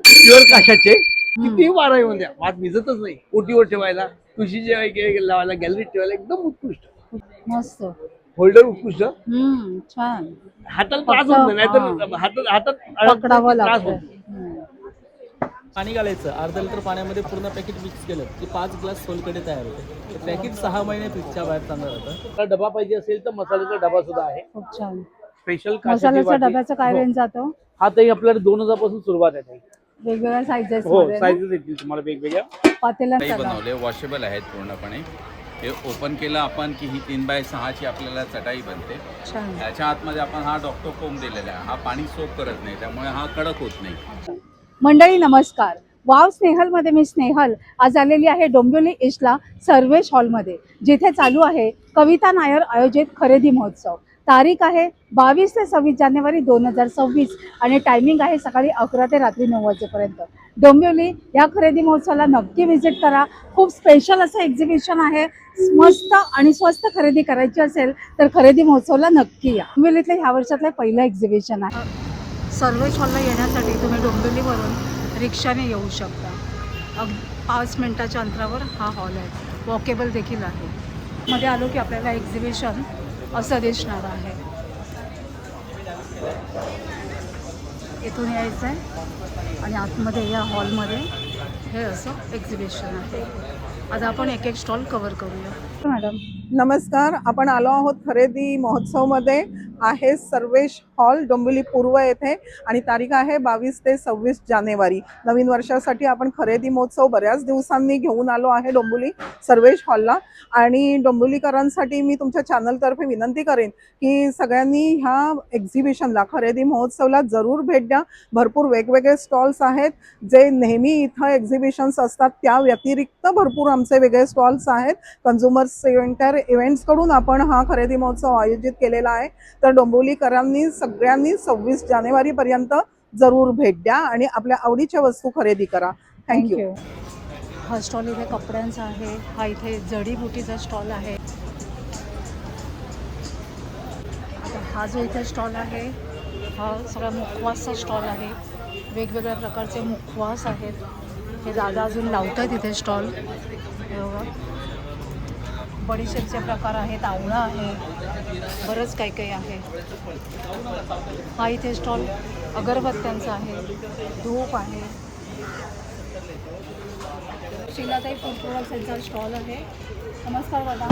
Pure काशाचे किती वारा येऊन द्या भात भिजतच नाही. ओटीवर ठेवायला, तुळशीची लावायला, गॅलरीत ठेवायला एकदम उत्कृष्ट. मस्त. होल्डर उत्कृष्ट. छान. हाताला त्रास होत नाही, नाहीतर हातात पकडावं त्रास लागतं. होतो. पाणी घालायचं, अर्धा लिटर पाण्यामध्ये पूर्ण पॅकेट मिक्स केलं की 5 ग्लास सोलकढी तयार होते. पॅकेट 6 महिने फ्रीजच्या बाहेर चांगलं राहतं. डबा पाहिजे असेल तर मसाल्याचा डबा सुद्धा आहे. खूप छान. स्पेशल मसाल्याच्या डब्याचा काय रेंज जातो? हा ताई आपल्याला 2000 पासून सुरुवात आहे. वेगवेगळ्या साईजेस हो, मध्ये साईजेस येतील तुम्हाला वेगवेगळ्या. पातेला बनवले, वॉशेबल आहेत पूर्णपणे. हे ओपन केलं आपण की ही 3x6 ची आपल्याला चटाई बनते. याच्या आतमध्ये आपण हा डॉक्टर फोम दिलेला आहे. हा पाणी सोक करत नाही, त्यामुळे हा कडक होत नाही. मंडळी नमस्कार. वाव स्नेहल मध्ये मी स्नेहल आज आलेली आहे डोंबिवली ईस्टला सर्वेश हॉलमध्ये, जिथे चालू आहे कविता नायर आयोजित खरेदी महोत्सव. तारीख आहे 22 ते 26 जानेवारी 2026 आणि टायमिंग आहे सकाळी 11 ते रात्री 9 वाजेपर्यंत. डोंबिवली या खरेदी महोत्सवाला नक्की व्हिजिट करा. खूप स्पेशल असं एक्झिबिशन आहे. मस्त आणि स्वस्त खरेदी करायची असेल तर खरेदी महोत्सवाला नक्की या. डोंबिवलीतलं ह्या वर्षातलं पहिलं एक्झिबिशन आहे. सर्वेश हॉलला येण्यासाठी तुम्ही डोंबिवलीवरून रिक्षाने येऊ शकता. 5 मिनिटाच्या अंतरावर हा हॉल आहे. वॉकेबल देखील आहे. मध्ये आलो की आपल्याला एक्झिबिशन असं दिसणार आहे. इथून यायचं आहे आणि आतमध्ये या हॉलमध्ये हे असं एक्झिबिशन आहे. आज आपण एक एक स्टॉल कव्हर करूया. मॅडम नमस्कार. आपण आलो आहोत खरेदी महोत्सवमध्ये. आहे सर्वेश हॉल डोंबिवली पूर्व येथे आणि तारीख आहे 22 ते 26 जानेवारी. नवीन वर्षासाठी आपण खरेदी महोत्सव बऱ्याच दिवसांनी घेऊन आलो आहे डोंबिवली सर्वेश हॉलला. आणि डोंबिवलीकरांसाठी मी तुमच्या चॅनलतर्फे विनंती करेन की सगळ्यांनी ह्या एक्झिबिशनला खरेदी महोत्सवला जरूर भेट द्या. भरपूर वेगवेगळे स्टॉल्स आहेत. जे नेहमी इथं एक्झिबिशन्स असतात त्या व्यतिरिक्त भरपूर आमचे वेगळे स्टॉल्स आहेत. कन्झ्युमर सेंटर इव्हेंट्सकडून आपण हा खरेदी महोत्सव आयोजित केलेला आहे. तर डोंबिवलीकरांनी सगळ्यांनी 26 जानेवारीपर्यंत जरूर भेट द्या आणि आपल्या आवडीच्या वस्तू खरेदी करा. थँक्यू. हा स्टॉल इथे कपड्यांचा आहे. हा इथे जडीबुटीचा स्टॉल आहे. आता हा जो इथे स्टॉल आहे हा सगळा मुखवासचा स्टॉल आहे. वेगवेगळ्या प्रकारचे मुखवास आहेत. हे दादा अजून लावतात इथे स्टॉल. बडीशेपचे प्रकार आहेत, आवळा आहे, बरंच काही काही आहे. हा इथे स्टॉल अगरबत्त्यांचा आहे, धूप आहे. शिलाताई फूड प्रोडक्ट्सचा स्टॉल आहे. नमस्कार दादा.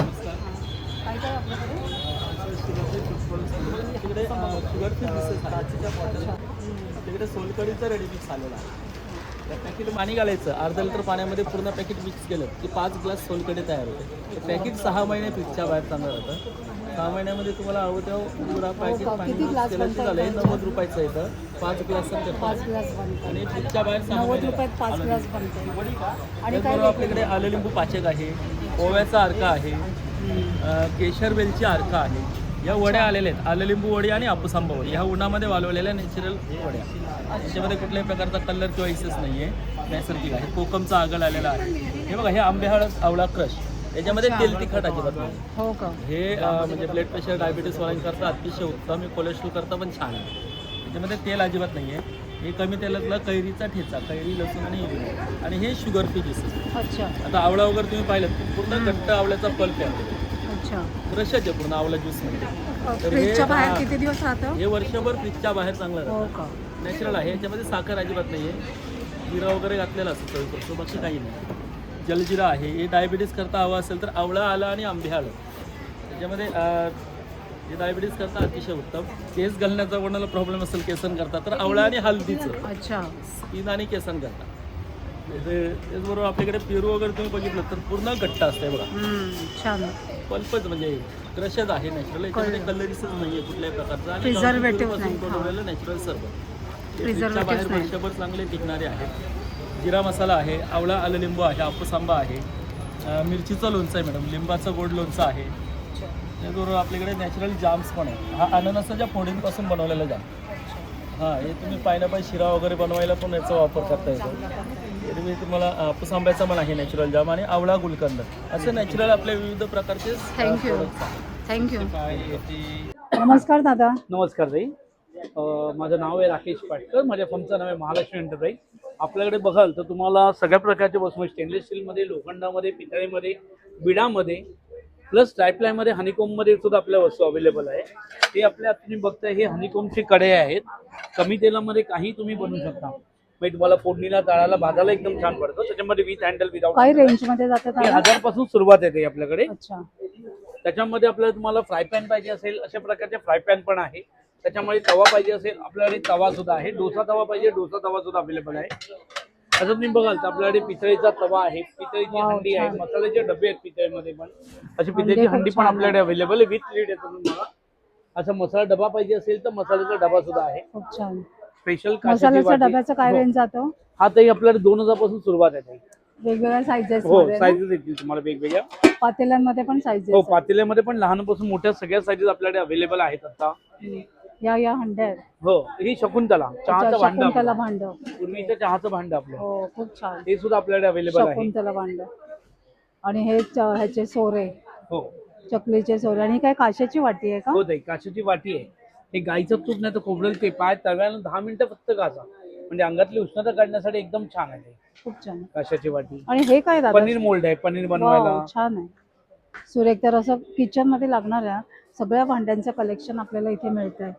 काय काय आपल्याकडे? तिकडे सोलकडीचं रेडी मिक्स आलेलं आहे. त्या पॅकेट पाणी घालायचं, अर्धा लिटर पाण्यामध्ये पूर्ण पॅकेट मिक्स केलं की 5 ग्लास सोलकढी तयार होते. पॅकेट 6 महिने फ्रीजच्या बाहेर चांगलं राहतं. 6 महिन्यामध्ये तुम्हाला हवं तेव्हा पुरा पॅकेट पाणी मिक्स केलं की झालं. 90 रुपयाचं येतं. 5 ग्लास 5 ग्लास बनतात आणि फ्रीजच्या बाहेर 90 रुपयात 5 ग्लास बनते. आणि काय आपल्याकडे आलं लिंबू पाचक आहे, ओव्याचा अर्का आहे, केशर वेलची अर्का आहे. या वड्या आलेल्या आहेत. आलं लिंबू वडी आणि हापूस-आंबा वडी. ह्या उन्हामध्ये वाळवलेल्या नॅचरल वड्या. त्याच्यामध्ये कुठल्याही प्रकारचा कलर किंवा इसेस नाही आहे, नैसर्गिक आहे. कोकमचा आगळ आलेला आहे. हे बघा, हे आंबे हळद आवळा क्रश. याच्यामध्ये तेल तिखट अजिबात नाही. हो का? हे म्हणजे ब्लड प्रेशर डायबिटीसवाल्यांकरता अतिशय उत्तम. हे कोलेस्ट्रॉल करता पण छान आहे. त्याच्यामध्ये तेल अजिबात नाही आहे. हे कमी तेलातला कैरीचा ठेचा, कैरी, लसूण आणि हिरवी. आणि हे शुगर फ्री डिसेस. अच्छा. आता आवळा वगैरे तुम्ही पाहिलं पूर्ण घट्ट आवळ्याचा पल्प आहे. अच्छा. रशच आहे पूर्ण आवळा ज्यूसमध्ये. फ्रीजच्या बाहेर किती दिवस राहतं? हे वर्षभर फ्रीजच्या बाहेर चांगलं हो राहतं. का? नॅचरल आहे. याच्यामध्ये साखर अजिबात नाही आहे. जिरा वगैरे घातलेला असतो चवीपुरतो, बाकी काही नाही. जलजिरा आहे. हे डायबिटीस करता हवं असेल तर आवळा, आलं आणि आंबे हळद. त्याच्यामध्ये हे डायबिटीस करता अतिशय उत्तम. केस घालण्याचा कोणाला प्रॉब्लेम असेल केसन करता तर आवळा आणि हळदीचं. अच्छा. स्किन आणि केसन करता. त्याचबरोबर आपल्याकडे पेरू वगैरे तुम्ही बघितलं तर पूर्ण घट्ट असते बघा. छान. पल्पच म्हणजे क्रशच आहे नॅचरल. याच्यामध्ये कलरीसच नाही आहे कुठल्याही प्रकारचा. आणि प्रिझर्वेटिव्ह नाही. बनवलेलं नॅचरल सर्व. प्रिझर्वेटिव्ह बाहेर नाही. वर्षभर चांगले टिकणारे आहेत. जिरा मसाला आहे, आवळा आलं लिंबू आहे, हापूस-आंबा आहे, मिरचीचं लोणचं आहे मॅडम, लिंबाचं गोड लोणचं आहे. त्याचबरोबर आपल्याकडे नॅचरल जाम्स पण आहे. हा अननसाच्या फोडींपासून बनवलेला जाम. हां, हे तुम्ही पायनॅपल शिरा वगैरे बनवायला पण याचा वापर करता येतो. एरवी तुम्हाला हापूस आंब्याचा पण आहे नॅचरल जाम आणि आवळा गुलकंद. असे नॅचरल आपले विविध प्रकारचे थँक्यू. थँक्यू. काय नमस्कार दादा. नमस्कार ताई. माझं नाव आहे राकेश पाटकर. माझ्या फर्मचं नाव आहे महालक्ष्मी एंटरप्राइज. आपल्याकडे बघाल तर तुम्हाला सगळ्या प्रकारच्या वस्तू स्टेनलेस स्टीलमध्ये, लोखंडामध्ये, पितळेमध्ये, बिडामध्ये प्लस ट्रायप्लायमध्ये, हनीकोममध्ये सुद्धा आपल्या वस्तू अवेलेबल आहे. हे आपल्या तुम्ही बघताय हे हनीकोमचे कडे आहेत. कमी तेलामध्ये काही तुम्ही बनवू शकता. म्हणजे तुम्हाला फोडणीला, तळाला, भाजायला एकदम छान पडतं. त्याच्यामध्ये विथ हँडल, विदाउट. काय रेंज मध्ये जातात हे 1000 पासून सुरुवात येते आपल्याकडे. अच्छा. त्याच्यामध्ये आपल्याला तुम्हाला फ्राय पॅन पाहिजे असेल अशा प्रकारचे फ्राय पॅन पण आहे. त्याच्यामध्ये तवा पाहिजे असेल आपल्याकडे तवा सुद्धा आहे. डोसा तवा पाहिजे डोसा तवा सुद्धा अवेलेबल आहे. असं तुम्ही बघाल तर आपल्याकडे पितळेचा तवा आहे, पितळेची हंडी आहे, मसाल्याचे डबे आहेत पितळेमध्ये पण. अशी पितळेची हंडी पण आपल्याकडे अवेलेबल आहे विथ लीड येतो तुम्हाला. असा मसाला डबा पाहिजे असेल तर मसाल्याचा डबा सुद्धा आहे. खूप छान. स्पेशल मसाल्याच्या डब्याचं काय रेंज जातो? हा ताई आपल्याकडे 2000 पासून सुरुवात आहे. वेगवेगळ्या साईजेस हो, मध्ये ना? साईजेस येतील तुम्हाला वेगवेगळ्या. पातेल्यांमध्ये पण साईजेस हो, पातेल्यामध्ये पण लहानपासून मोठ्या सगळ्या साईजेस आपल्याकडे अवेलेबल आहेत आता. या हंड्या आहेत. हो, ही शकुंतला चहाचं भांड शकुंतला आपलं. भांड. पूर्वीचं चहाचं भांड आपलं हो, खूप छान. हे सुद्धा आपल्याकडे अवेलेबल आहे. शकुंतला भांड. आणि हे ह्याचे सोरे, हो चकलीचे सोरे. आणि काय काशाची वाटी आहे का? हो ताई, काचेची वाटी आहे. हे गाईचं तूप नाही तर खोबरेल ते पाय तव्यानं 10 मिनिटं फक्त घासा, म्हणजे अंगातली उष्णता काढण्यासाठी एकदम छान आहे ते. खूप छान. काशाची वाटी. आणि हे काय दादा? पनीर मोल्ड आहे, पनीर बनवायला. वाव, छान आहे. सुरेख. तर असं किचन मध्ये लागणाऱ्या सगळ्या भांड्यांचं कलेक्शन आपल्याला इथे मिळतंय.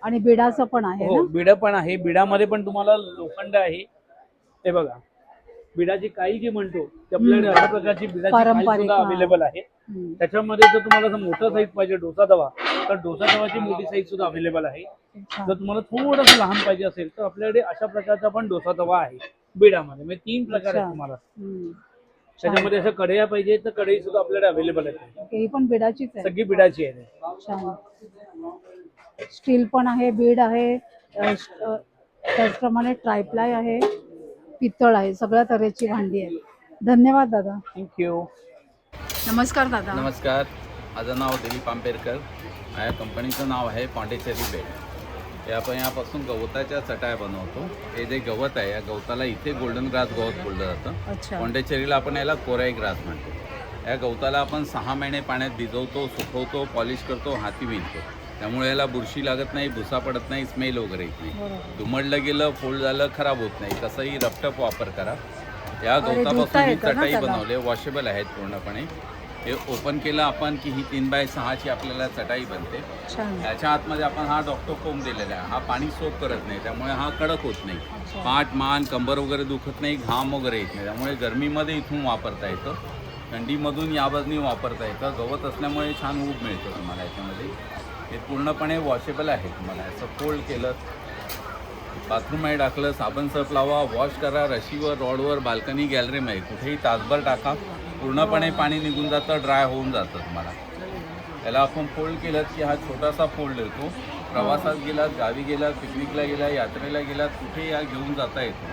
आणि बिडाचं पण आहे हो, ना? बिडा पण आहे. बिडामध्ये पण तुम्हाला लोखंड आहे. हे बघा, बिडाची काही जी म्हणतो ते आपल्याकडे अशा प्रकारची बिडाची काही पारंपरिक, सुद्धा हा. अवेलेबल आहे. हम्म. त्याच्यामध्ये जर तुम्हाला असं मोठा साईज पाहिजे डोसा तवा, तर डोसा तवाची मोठी साईज सुद्धा अवेलेबल आहे. छान. जर तुम्हाला थोडंसं लहान पाहिजे असेल तर आपल्याकडे अशा प्रकारचा पण डोसा तवा आहे बिडामध्ये. म्हणजे 3 प्रकार आहेत अच्छा. तुम्हाला. हम्म. त्याच्यामध्ये अशा कढया पाहिजे तर कढई सुद्धा आपल्याकडे अवेलेबल आहे. ही पण बिडाचीच आहे. सगळी बिडाची आहे. छान. स्टील पण आहे, बीड आहे, त्याचप्रमाणे ट्रायप्लाय आहे, पितळ आहे. सगळ्या तऱ्हेची भांडी आहे. धन्यवाद दादा. थँक्यू. नमस्कार दादा. नमस्कार, माझं नाव दिलीप आंबेडकर. माझ्या कंपनीचं नाव आहे पॉंडेचेरी बेड. हे आपण यापासून गवताच्या चटाया बनवतो. हे जे गवत आहे या गवताला इथे गोल्डन ग्रास गवत बोललं जातं. अच्छा. पॉंडेचेरीला आपण याला कोराई ग्रास म्हणतो. या गवताला आपण 6 महिने पाण्यात भिजवतो, सुकवतो, पॉलिश करतो, हाती विणतो. त्यामुळे याला बुरशी लागत नाही, भुसा पडत नाही, स्मेल वगैरे येत नाही. बरोबर. दुमडलं गेलं, फोल्ड झालं, खराब होत नाही. कसंही रफटफ वापर करा. या अरे, गवतापासून धुता ही येतं ना चटाई त्याला? बनवले, वॉशेबल आहेत पूर्णपणे. हे ओपन केलं आपण की ही 3x6ची आपल्याला चटाई बनते. छान. याच्या आतमध्ये आपण हा डॉक्टर फोम दिलेला आहे. हा पाणी सोक करत नाही, त्यामुळे हा कडक होत नाही. अच्छा. पाठ, मान, कंबर वगैरे दुखत नाही, घाम वगैरे येत नाही. त्यामुळे गरमीमध्ये इथून वापरता येतं, थंडीमधून या बाजूनी वापरता येतं. गवत असल्यामुळे छान ऊब मिळतं तुम्हाला याच्यामध्ये. हे पूर्णपणे वॉशेबल आहे. तुम्हाला असं फोल्ड केलं, बाथरूममध्ये टाकलं, साबण सर्फ लावा, वॉश करा, रशीवर, रॉडवर, बाल्कनी, गॅलरीमध्ये कुठेही तासभर टाका, पूर्णपणे पाणी निघून जातं, ड्राय होऊन जातं तुम्हाला. याला आपण फोल्ड केलं की हा छोटासा फोल्ड येतो. प्रवासात गेलात, गावी गेलात, पिकनिकला गेला, यात्रेला गेलात, कुठेही या घेऊन जाता येतो.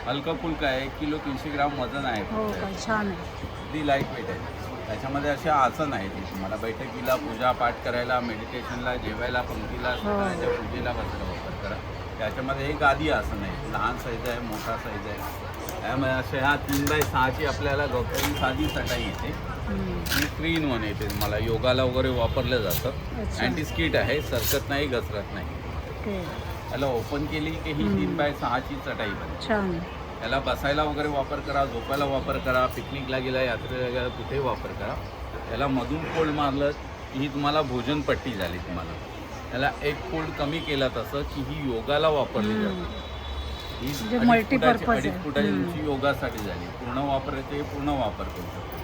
हलकं फुलकं आहे, 1 किलो 300 ग्राम वजन आहे. हो का, छान आहे. अगदी लाईट वेट आहे. त्याच्यामध्ये असे आसन आहेत ते तुम्हाला बैठकीला, पूजा पाठ करायला, मेडिटेशनला, जेवायला, पंक्तीला, सकाळच्या पूजेला बसायला वापर करा. त्याच्यामध्ये हे गादी आसन आहे. लहान साईज आहे, मोठा साईज आहे. त्यामुळे अशा ह्या 3x6ची आपल्याला गवताची साधी चटाई येते. आणि 3 in 1 येते. तुम्हाला योगाला वगैरे वापरलं जातं. अच्छा. अँटी स्किट आहे, सरकत नाही, घसरत नाही. ओके. याला ओपन केली की ही 3x6ची चटाई बनते. छान. याला बसायला वगैरे वापर करा, झोपायला वापर करा, पिकनिकला गेला, यात्रेला गेला, कुठेही वापर करा. याला मधून फोल्ड मारलं की ही तुम्हाला भोजनपट्टी झाली. तुम्हाला याला 1 फोल्ड कमी केला तसं की ही योगाला वापरली जाते. ही म्हणजे 2.5 multipurpose फुटाची आहे. 2.5 फुटाची उंची योगासाठी झाली. पूर्ण वापरायचे पूर्ण वापर करू शकतो.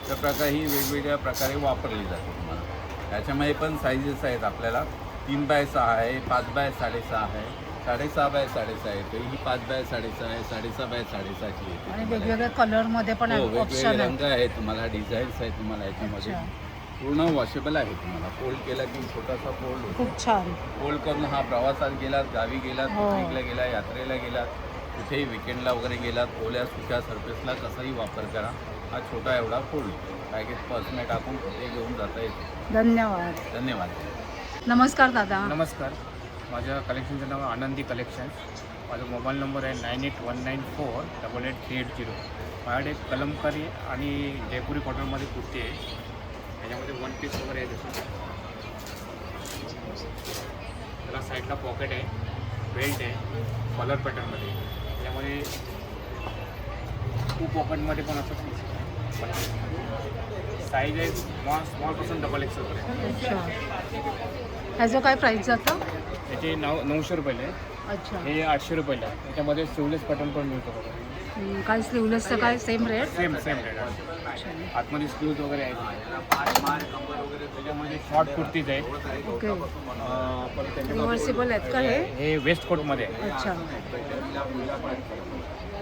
त्या प्रकारे ही वेगवेगळ्या प्रकारे वापरली जाते तुम्हाला. याच्यामध्ये पण साईजेस आहेत आपल्याला. 3x6 आहे, 5x6.5 आहे, 6.5x6.5 येते. ही 5x6.5 आहे, 6.5x6.5ची येते. आणि वेगवेगळ्या कलर मध्ये पण हो, ऑप्शन वेगवेगळे आहे. रंग आहेत तुम्हाला, डिझाईन्स आहेत तुम्हाला याच्यामध्ये. अच्छा. पूर्ण वॉशेबल आहे तुम्हाला. फोल्ड केला की छोटासा फोल्ड होतो. खूप छान. फोल्ड करून हा प्रवासात गेलात, गावी गेलात, हो. पिकनिकला गेला, यात्रेला गेलात, कुठेही विकेंडला वगैरे गेलात, ओल्या सुक्या सरफेसला कसाही वापर करा. हा छोटा एवढा फोल्ड पॅकेज पर्सने टाकून कुठेही घेऊन जाता येतो. धन्यवाद. धन्यवाद. नमस्कार दादा. नमस्कार, माझ्या कलेक्शनचं नाव आनंदी कलेक्शन्स. माझा मोबाईल नंबर आहे 9819488380. माझ्याकडे कलमकारी आणि जयपुरी कॉटनमध्ये कुर्ती आहे. त्याच्यामध्ये 1 पीस वगैरे आहे. जसं त्याला साईडला पॉकेट आहे, बेल्ट आहे, कॉलर पॅटर्नमध्ये. त्याच्यामध्ये टू पॉकेटमध्ये पण असं साईज आहे स्मॉलपासून डबल एक्सेल पर्यंत. अच्छा, ह्याचं काय प्राईस जातं? त्याचे 900 रुपयाला आहे. अच्छा, हे 800 रुपयाला आहे. त्याच्यामध्ये स्लीवलेस पॅटर्न पण मिळतो बघा. काय स्लीवलेसचं काय सेम रेट? सेम रेट आहे. आतमध्ये स्लीव्ज वगैरे आहेत. त्याच्यामध्ये शॉर्ट कुर्तीज आहे. ओके, परत त्याच्यामध्ये रिव्हर्सिबल आहेत का हे? हे वेस्ट कोटमध्ये आहे. अच्छा,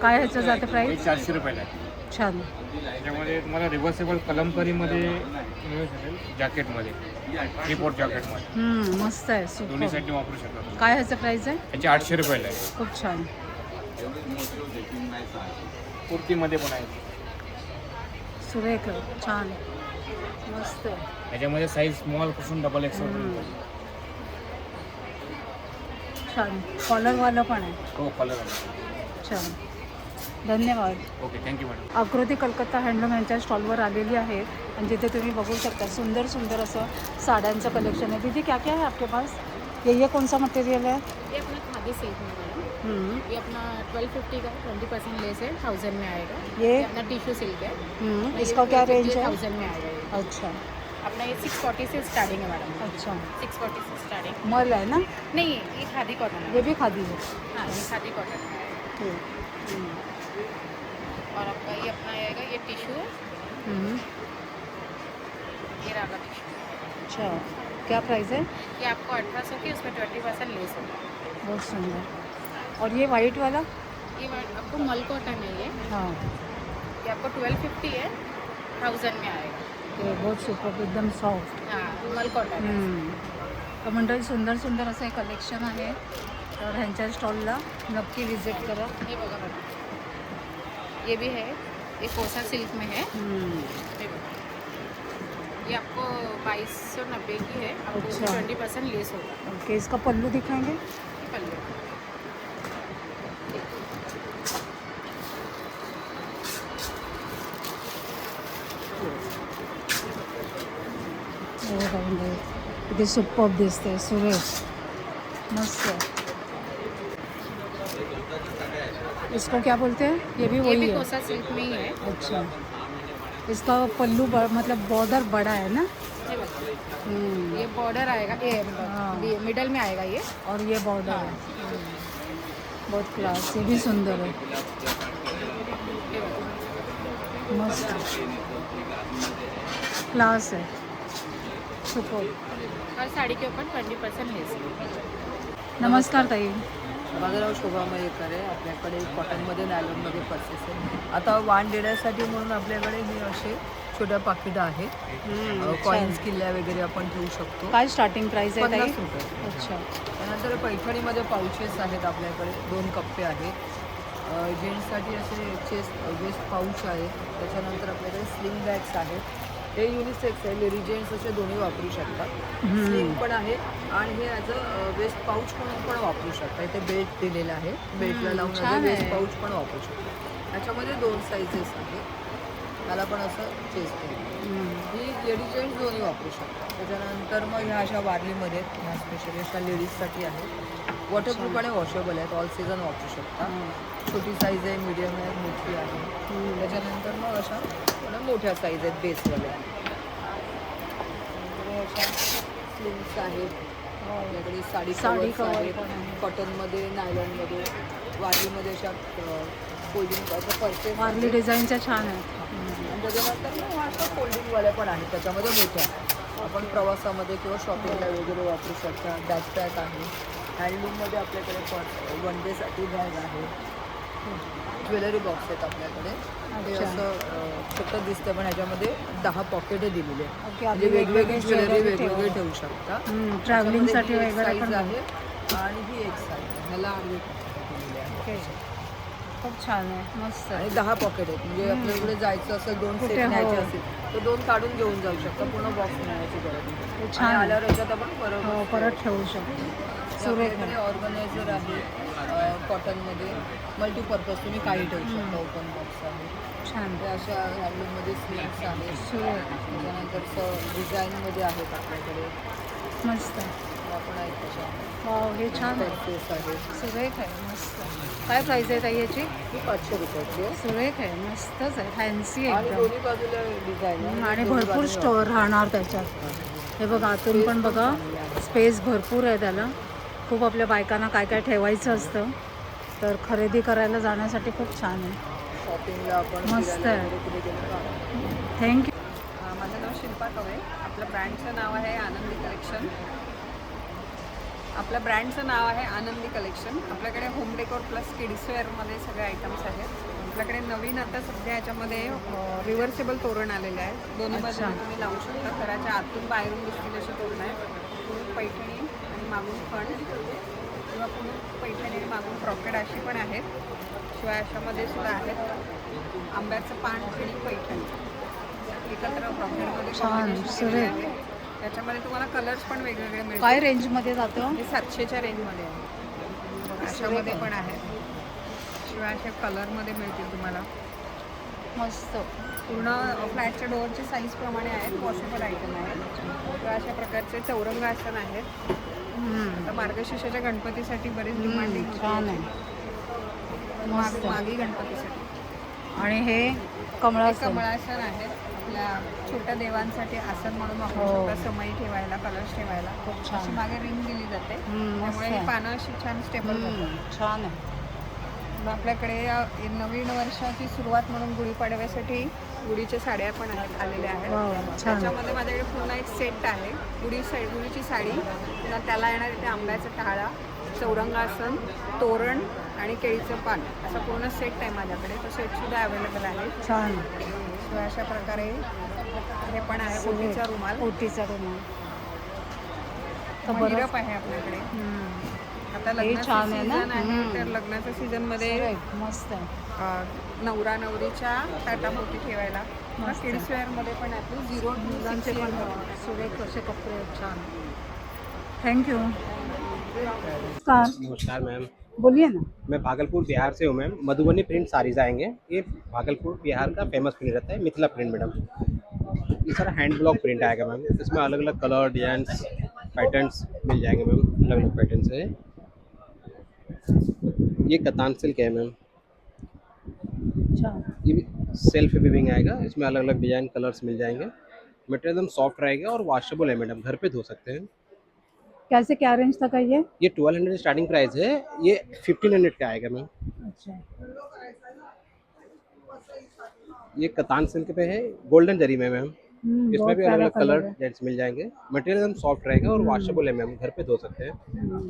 काय ह्याचं जातं हे प्राईस? 400 रुपयाला आहे. छान. त्याच्यामध्ये तुम्हाला रिव्हर्सेबल कलमकरीमध्ये मिळू शकेल, जॅकेटमध्ये, रिपोर्ट जॅकेटमध्ये. मस्त आहे, दोन्ही सुपर. साईडने वापरू शकतो. काय ह्याचं प्राईस आहे? याचे 800 रुपयाला आहे. खूप छान. कुर्तीमध्ये पण आहे. सुरेख, छान, मस्त. याच्यामध्ये साईज स्मॉलपासून डबल एक्सेल पर्यंत. छान, कॉलरवालं पण आहे. हो, कलर. छान, धन्यवाद. Okay, thank you madam. आकृती कलकत्ता हँडलूम यांच्या स्टॉलवर आलेली आहे आणि जिथे तुम्ही बघू शकता सुंदर सुंदर असं साड्यांचं कलेक्शन है। दीदी क्या क्या है आपके पास? ये कौन सा मटेरियल है? ये अपना खादी सिल्क में मैडम, ये अपना 1250 का 20% लेस है, 1000 में आएगा। ये अपना टिश्यू सिल्क है, इसका क्या रेंज है? 1000 में आएगा ये। अच्छा अपना ये 640 से स्टार्टिंग है मैडम, अच्छा, 640 से स्टार्टिंग। मल है ना? नहीं, ये खादी कॉटन है। ये भी खादी है। हाँ, ये खादी कॉटन है। और आपका ये अपना आएगा, ये टिश्यू है, ये रागा टिश्यू। अच्छा, क्या प्राइस है? ये आपको 1800 की, उसमें 20% लेस होगा। बहुत सुंदर। और ये वाइट वाला? ये आपको मल कॉटन है ये हाँ, आपको 1250 है, 1000 में आएगा। ये बहुत सुपर, एकदम सॉफ्ट। हाँ, मल कॉटन है। तर मंडळी सुंदर सुंदर असं हे कलेक्शन आहे, तर ह्यांच्या स्टॉलला नक्की विजिट करा। ये बघा बघा, ये भी है, ये कोसा सिल्क में है। ये बघा, ये आपको 2290 की है, आपको अच्छा। 20% लेस होगा। ओके, इसका पल्लू दिखाएंगे? ये पल्लू। हे बघा मंडळी, किती सुपर दिसते, सुरेश, मस्त। इसको क्या बोलते हैं? ये भी ये वही भी है? कोसा सिल्क में ही है। अच्छा, इसका पल्लू मतलब बॉर्डर बड़ा है ना? ये बघा, हम्म, ये बॉर्डर आएगा, हाँ। ये मिडल में आएगा ये। और ये बॉर्डर है। बहुत क्लास, ये भी सुंदर है, ये बघा, मस्त क्लास है, सुपर। हर साड़ी के ऊपर 20% लेस है। नमस्कार ताई। माझं नाव शोभा मयेकर आहे. आपल्याकडे कॉटनमध्ये नायलॉनमध्ये पर्सेस आहे. आता वाण देण्यासाठी म्हणून आपल्याकडे हे असे छोट्या पाकिटं आहेत. कॉईन्स किल्ल्या वगैरे आपण ठेवू शकतो. काय स्टार्टिंग प्राइस आहे ताई? 50 रुपये. अच्छा, त्यानंतर पैठणीमध्ये पाउचेस आहेत आपल्याकडे, 2 कप्पे आहेत. जेंट्ससाठी असे चेस्ट वेस्ट पाऊच आहे. त्याच्यानंतर आपल्याकडे स्लिंग बॅग्स आहेत. हे युनिसेक्स आहे, लेडी जेंट्स असे दोन्ही वापरू शकतात. स्लिंग पण आहे आणि हे ॲज अ वेस्ट पाऊच म्हणून पण वापरू शकता. इथे बेल्ट दिलेला आहे, बेल्टला लावून छान ॲज वेस्ट आहे. पाऊच पण वापरू शकतो. याच्यामध्ये 2 साईजेस आहेत. त्याला पण असं चेस्ट आहे. ही लेडी जेंट्स दोन्ही वापरू शकतात. त्याच्यानंतर मग ह्या अशा वारलीमध्ये आहेत, ह्या स्पेशली अशा लेडीजसाठी आहेत. वॉटरप्रूफ आणि वॉशेबल आहेत, ऑल सीझन वापरू शकता. छोटी साईज आहे, मीडियम आहे, मोठी आहे. त्याच्यानंतर मग अशा थोड्या मोठ्या साईज आहेत बेसवाल्या. अशा स्लिम्स आहेत. आपल्याकडे साडी साडी कवर्स कवर आहेत, पण आहे. कॉटनमध्ये, नायलॉनमध्ये, वारलीमध्ये अशा फोल्डिंग पर्सेस वारली डिझाईनच्या छान आहे। आणि त्याच्यानंतर मग अशा फोल्डिंगवाल्या पण आहेत, त्याच्यामध्ये मोठ्या आपण प्रवासामध्ये किंवा शॉपिंगला वगैरे वापरू शकता. बॅकपॅक आहे. हँडलूममध्ये आपल्याकडे पण 1 डेसाठी बॅग आहे. ज्वेलरी बॉक्स आहेत आपल्याकडे. ते अच्छा. असं छोटं दिसतं पण ह्याच्यामध्ये 10 पॉकेटं दिलेली आहेत. ओके, म्हणजे आपली वेगवेगळी ज्वेलरी jewelry वेगवेगळे ठेवा. ठेवू शकता. ट्रॅव्हलिंगसाठी त्याच्यामध्ये ही एक वगैरे पण साईज आहे आणि ही एक साईज आहे. ह्याला आणि दिलेली आहे. ओके, खूप छान आहे, मस्त आणि आहे। 10 पॉकेट आहेत. म्हणजे आपल्याकडे जायचं असेल, 2 कुठे सेट हो. न्यायचे असतील तर 2 काढून घेऊन जाऊ शकता. पूर्ण बॉक्स मिळण्याची गरज नाही. ते आणि छान आहे. आल्यावर याच्यात आपण हो, परत ठेवू शकतो, सुरेख आपल्याकडे आहे। ऑर्गनायझर आहे कॉटनमध्ये, मल्टीपर्पज तुम्ही काही ठेवू शकता. ओपन बॉक्स आहे. छान, ते अशा हँडलूममध्ये स्लीव्स आहेत. सुरेख, त्याच्यानंतर डिझाईनमध्ये आहेत आपल्याकडे. मस्त आहे। ह्या पण आहेत तशा वाव, हे छान आहे. ड्रेसेस आहेत. सुरेख आहे, मस्त. काय प्राइस आहे ताई याची? ही 500 रुपयाची आहे सुरेख आहे, मस्तच आहे, फॅन्सी आणि एकदम. दोन्ही बाजूला डिझाईन आणि भरपूर स्टोअर राहणार त्याच्यात. हे बघा, आतून पण बघा, स्पेस भरपूर आहे त्याला. खूप आपल्या बायकांना काय काय ठेवायचं असतं, तर खरेदी करायला जाण्यासाठी खूप छान आहे. शॉपिंगला आपण मस्त फिरायला आहे. वगैरे कुठे गेलो ना. थँक्यू. माझं नाव शिल्पा कवळे. आपलं ब्रँडचं नाव आहे आनंदी कलेक्शन. आपल्या ब्रँडचं नाव आहे आनंदी कलेक्शन. आपल्याकडे होम डेकोर प्लस किड्सवेअरमध्ये सगळे आयटम्स आहेत. आपल्याकडे नवीन आता सध्या याच्यामध्ये रिव्हर्सेबल तोरण आलेले आहेत. दोन्ही बाजूला तुम्ही लावू शकता. घराच्या आतून बाहेरून दिसतील असे तोरण आहेत. पुढून पैठणी आणि मागून खण किंवा पुढून पैठणी आणि मागून क्रॉकेड अशी पण आहेत. शिवाय अशामध्ये सुद्धा आहेत आंब्याचं पान आणि पैठणी एकत्र क्रॉकेडमध्ये combination केलेलं आहे. त्याच्यामध्ये तुम्हाला कलर्स पण वेगवेगळे मिळतील. काय रेंजमध्ये जातं? हे 700च्या रेंजमध्ये आहे. अशामध्ये पण आहे. शिवाय अशा कलरमध्ये मिळतील तुम्हाला. मस्त. पूर्ण फ्लॅटच्या डोअरच्या साईजप्रमाणे आहेत. वॉशेबल आयटम आहेत. तर अशा प्रकारचे चौरंग आसन आहेत. आता मार्गशीर्षाच्या गणपतीसाठी बरेच डिमांडिंग छान आहे. मस्त. मागी गणपतीसाठी आणि हे कमळासन. कमळासन आहेत. आपल्या छोट्या देवांसाठी आसन म्हणून वापरू हो. शकता. समई ठेवायला, कलर्स ठेवायला. खूप छान. अशी मागे रिंग दिली जाते. मस्त त्यामुळे ही आहे. पानं अशी छान स्टेबल छान आहे. मग आपल्याकडे नवीन वर्षाची सुरुवात म्हणून गुढीपाडव्यासाठी गुढीच्या साड्या पण आहेत आलेल्या वाव, आहेत. छान. त्याच्यामध्ये माझ्याकडे पुन्हा एक सेट आहे. गुढीची साडी, पुन्हा त्याला येणार इथे आंब्याचा टाळा, चौरंगासन, तोरण आणि केळीचं पान असा पूर्ण सेट आहे माझ्याकडे. तो सेटसुद्धा अवेलेबल आहे. छान. शिवाय अशा प्रकारे हे पण आहे ओटीचा रुमाल. ओटीचा रुमाल. मंदिरप आहे आपल्याकडे. आता हे लग्नाचं छान आहे ना? सीझन आहे. तर लग्नाच्या सीझनमध्ये सुरेख, मस्त आहे. नवरा नवरीच्या ताटाभोवती ठेवायला मस्त. किड्सवेअरमध्ये पण आहे. 0 मुलांचे पण सुरेख असे कपडे आहेत, छान. थँक्यू. नमस्कार मैम, बोलिए ना. मैं भागलपुर बिहार से हूँ मैम. मधुबनी प्रिंट साड़ीज आएंगे. ये भागलपुर बिहार का फेमस प्रिंट रहता है, मिथिला प्रिंट मैडम. ये सारा हैंड ब्लॉक प्रिंट आएगा मैम. इसमें अलग अलग कलर डिजाइंस पैटर्न्स मिल जाएंगे मैम. अलग अलग पैटर्न्स है. ये कतान सिल्क है मैम. छान. ये भी सेल्फ वीविंग आएगा. इसमें अलग अलग डिजाइन कलर्स मिल जाएंगे. मटेरियल एकदम सॉफ्ट रहेगा और वॉशेबल है मैडम. घर पे धो सकते हैं. कैसे, क्या रेंज तक है ये? ये 1200 स्टार्टिंग प्राइस है. ये 1500 का आएगा मैम. अच्छा. ये कतान सिल्क पे है, गोल्डन जरी में मैम. इसमें बहुत भी अलग प्यारा अलग कलर है. डिजाइन मिल जाएंगे. मटेरियल एकदम सॉफ्ट रहेगा और वॉशेबल है मैम. घर पे धो सकते हैं.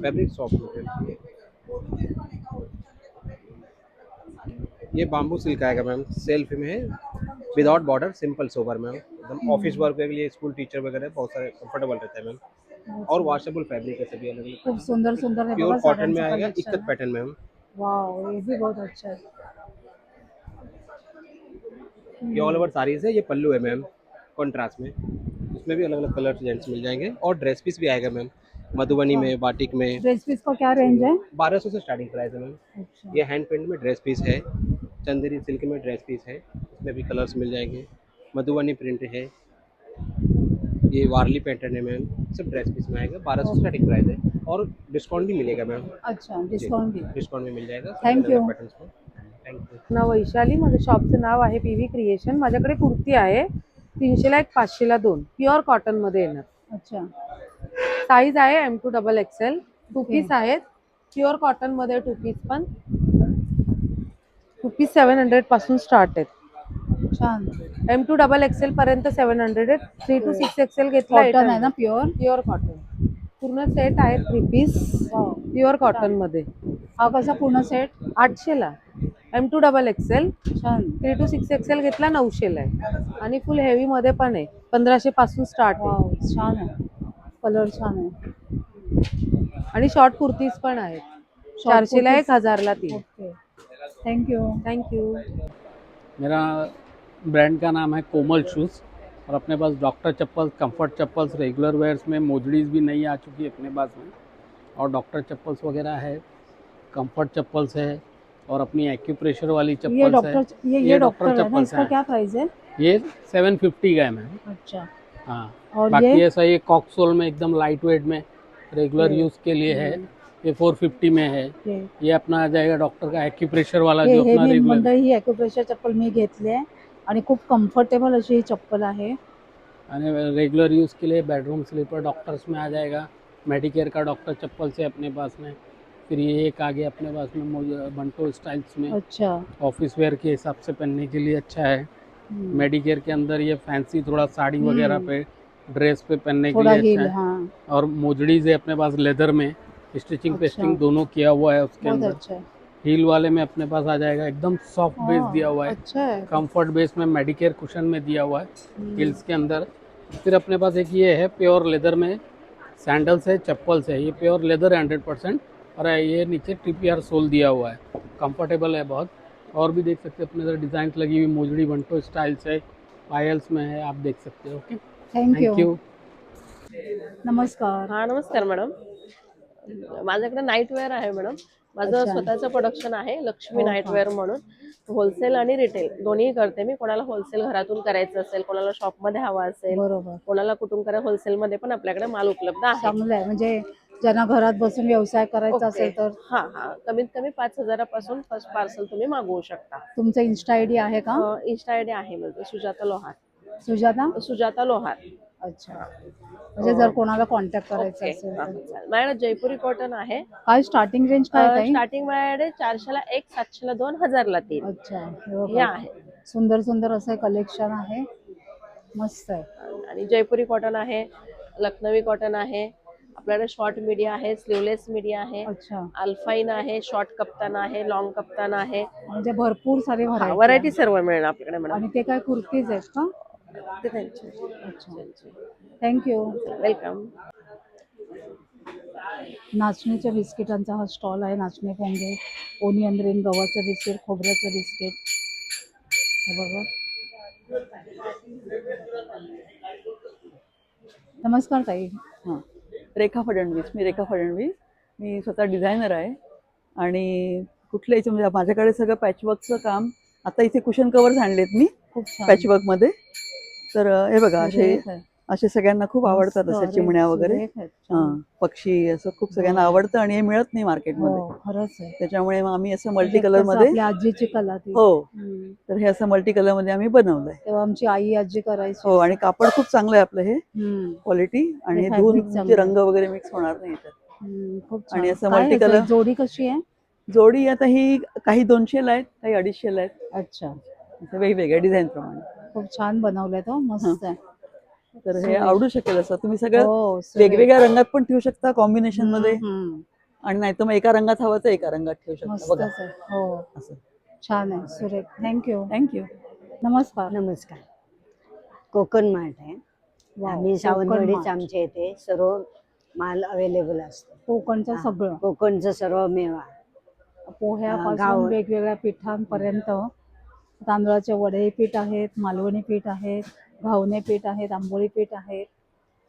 Fabric soft material. ये बाम्बू सिल्क आएगा मैम. सेल्फ में है, without border, simple sober ma'am. एकदम ऑफिस वर्क के लिए, स्कूल टीचर वगैरह बहुत सारे कंफर्टेबल रहता है मैम. और वॉशेबल फैब्रिक है सभी अलग खूप अलग. सुंदर सुंदर है. प्योर बघा कॉटन में साड्यांचं आएगा. collection इक्कत है. Pattern ma'am. वाव, ये भी बहुत अच्छा है. ये ऑल ओवर साड़ीज है. ये पल्लू है मैम, कॉन्ट्रास्ट में. इसमें भी अलग अलग कलर डिजाइन मिल जाएंगे. और ड्रेस पीस भी आएगा मैम. मधुबनी में, बाटिक में. ड्रेस पीस का क्या रेंज है? 1200 से स्टार्टिंग प्राइस है मैम. अच्छा. ये हैंड पेंट में ड्रेस पीस है. चंदेरी सिल्क में ड्रेस पीस है. इसमें भी कलर्स मिल जाएंगे. मधुबनी प्रिंट है. ये वारली पैटर्न है मैम. सब ड्रेस पीस में आएगा. 1200 स्टार्टिंग प्राइस है. और डिस्काउंट भी मिलेगा मैम. अच्छा, डिस्काउंट भी. डिस्काउंट भी मिल जाएगा. Thank you. पैटर्न्स में. Thank you. नाव वैशाली. माझं शॉपचं नाव आहे पी क्रिएशन. माझ्याकडे कुर्ती आहे 300ला 1, 500ला 2. प्युअर कॉटनमध्ये येणार. अच्छा. साईज आहे M2XXL. 2 पीस आहेत. प्युअर कॉटनमध्ये 2 पीस पण. 2 पीस 700 पासून स्टार्ट आहेत. छान. M2XXL पर्यंत 700 आहेत. 3 to 6XL घेतला कॉटन आहे ना, प्युअर? Pure cotton. पूर्ण सेट आहे 3 पीस प्युअर कॉटन मध्ये. हा कसा पूर्ण सेट? 800ला. M2XXL. छान. 3 to 6XL घेतला 900ला आहे. आणि फुल हेवी मध्ये पण आहे 1500 पासून स्टार्ट आहे. वाव, छान आहे. कलर छान आहे. आणि शॉर्ट कुर्तीज पण आहेत. 400ला 1, 1000ला 3. ओके. थँक्यू. थँक्यू. मेरा ब्रांड का नाम है कोमल शूज़ और अपने पास डॉक्टर चप्पल, कंफर्ट चप्पल्स, रेगुलर वेयर्स में मोजड़ीज भी नई आ चुकी है अपने पास में. और डॉक्टर चप्पल्स वगैरह है, कंफर्ट चप्पल्स है और अपनी एक्यूप्रेशर वाली ये चप्पल्स है. डॉक्टर, ये डॉक्टर है ना, चप्पल्स इसका हैं. क्या प्राइस है? ये 750 का है मैम. अच्छा. हाँ. और बाकी ये ऐसा ये कॉक्सोल में एकदम लाइट वेट में रेगुलर ये- यूज के लिए है, ये 450 में है। ये अपना आ जाएगा डॉक्टर का एक्यूप्रेशर वाला हे जो हे अपना मी रेगुलर। मंडळी ही ॲक्युप्रेशर चप्पल मी घेतली आहे आणि खूप कम्फर्टेबल अशी ही चप्पल आहे. आणि रेगुलर यूज के लिए बेडरूम स्लीपर डॉक्टर्स में आ जाएगा। मेडिकेयर का डॉक्टर चप्पल से अपने पास में। फिर ये एक आगे अपने पास में बंटो स्टाइल्स में अच्छा. ऑफिस वेयर के हिसाब से पहनने के लिए अच्छा है। हम्म. मेडिकेयर के अंदर ये फैंसी थोड़ा साड़ी हम्म. वगैरह पे ड्रेस पे पहनने के थोड़ा लिए हील, अच्छा है। हाँ और मोजड़ीज है अपने पास लेदर में, स्टिचिंग अच्छा. पेस्टिंग दोनों किया हुआ है उसके बहुत अंदर। अच्छा है. हील वाले में अपने पास आ जाएगा एकदम सॉफ्ट बेस हाँ, दिया हुआ है, अच्छा है. कंफर्ट बेस में मेडिकेयर कुशन में दिया हुआ है हम्म. हील्स के अंदर। फिर अपने पास एक ये है प्योर लेदर में सैंडल्स है, चप्पल्स है, ये प्योर लेदर है 100%। और ये नीचे TPR सोल दिया हुआ है, कंफर्टेबल है बहुत। और भी देख सकते हैं अपने इधर डिजाइन लगी हुई मोजड़ी बंटो स्टाइल्स है, पायल्स में है, आप देख सकते हो। Okay, thank you. Thank you. नमस्कार. हा नमस्कार मॅडम, माझ्याकडे नाईटवेअर आहे मॅडम. माझं अच्छा. स्वतःचं प्रोडक्शन आहे लक्ष्मी हो का? नाईटवेअर म्हणून. होलसेल आणि रिटेल दोन्ही करते मी. कोणाला होलसेल घरातून करायचं असेल, कोणाला शॉपमध्ये हवा असेल, बरोबर. कोणाला कुठून करा होलसेलमध्ये पण आपल्याकडे माल उपलब्ध आहे. चांगलं आहे. म्हणजे ज्यांना घरात बसून व्यवसाय करायचा ओके. असेल तर हा हा, कमीत कमी 5,000 पासून फर्स्ट पार्सल तुम्ही मागवू शकता. तुमचं इन्स्टा आयडी आहे का? इन्स्टा आयडी आहे माझं सुजाता लोहार. सुजाता. सुजाता लोहार. अच्छा. म्हणजे जर कोणाला कॉन्टॅक्ट करायचा ओके. असेल हा, तर चालेल. माझ्याकडे जयपुरी कॉटन आहे. काय स्टार्टिंग रेंज काय ताई? स्टार्टिंग माझ्याकडे 400ला 1, 700ला 2, 1000ला 3 अच्छा. हे हे बघा. आहे. सुंदर सुंदर असं कलेक्शन आहे. मस्त आहे. आणि जयपुरी कॉटन आहे, लखनवी कॉटन आहे, आपल्याकडे शॉर्ट मीडिया आहे, स्लीवलेस मीडिया आहे, अच्छा. अल्फाईन आहे, शॉर्ट कप्तान आहे, लॉंग कप्तान आहे. म्हणजे भरपूर सारे व्हरायटी सर्व मिळेल आपल्याकडे मॅडम. आणि ते काय कुर्तीज आहेत का? ते त्यांचे. थँक्यू. वेलकम. नाचणीच्या बिस्किटांचा हा स्टॉल आहे. नाचणी पोंगे, ओनियन रिंग, गव्हाचं बिस्किट, खोबऱ्याचं बिस्किट. हे बघा. नमस्कार ताई. हां, रेखा फडणवीस. मी रेखा फडणवीस. मी स्वतः डिझायनर आहे आणि कुठल्या याच्या म्हणजे माझ्याकडे सगळं पॅचवर्कचं काम. आता इथे कुशन कवर्स आणलेत मी खूप छान. पॅचवर्कमध्ये. तर हे बघा असे सुरेख आहे. असे सगळ्यांना खूप आवडतात मस्त, असे अरे, चिमण्या वगैरे. सुरेख आहेत. छान. हां, पक्षी असं खूप सगळ्यांना आवडतं आणि हे मिळत नाही मार्केटमध्ये. हो, खरंच आहे. त्याच्यामुळे मग आम्ही असं म्हणजे मल्टी कसं कलरमध्ये. आपल्या आजीची कला ती. हो, हम्म. तर हे असं मल्टी कलरमध्ये आम्ही बनवलंय. तेव्हा आमची आई आजी करायची. हो, आणि कापड खूप चांगलं आहे आपलं हे हम्म. क्वालिटी. आणि हे हे fabric धुवून चांगलं आहे. रंग वगैरे मिक्स होणार नाही याच्यात. खूप छान. आणि असं काय मल्टी ह्याचं कलर जोडी कशी आहे? जोडी आता ही काही 200ला आहेत, काही 250ला आहेत. अच्छा. असं वेगवेगळ्या डिझाईन प्रमाणे. खूप छान बनवलंय तो. मस्त आहे. तर हे सुरेख. आवडू शकेल असं. तुम्ही सगळं हो, सुरेख. वेगवेगळ्या रंगात पण ठेवू शकता कॉम्बिनेशन मध्ये. हम्म. आणि नाही तर मग एका रंगात हवं तर एका रंगात ठेवू शकता. मस्तच बघा आहे. हो, असं. छान आहे. सुरेख. थँक्यू. थँक्यू. नमस्कार. नमस्कार. कोकण मार्ट आहे. वाव, आम्ही कोकण सावंतवाडीच मार्ट. आमच्या इथे सर्व माल अवेलेबल असतो. कोकणचं हा, सगळं. कोकणचं सर्व मेवा. पोह्यापासून गाव- वेगवेगळ्या पिठांपर्यंत. तांदळाचे वडे पीठ आहेत, मालवणी पीठ आहेत, घावणे पीठ आहेत, आंबोळी पीठ आहेत.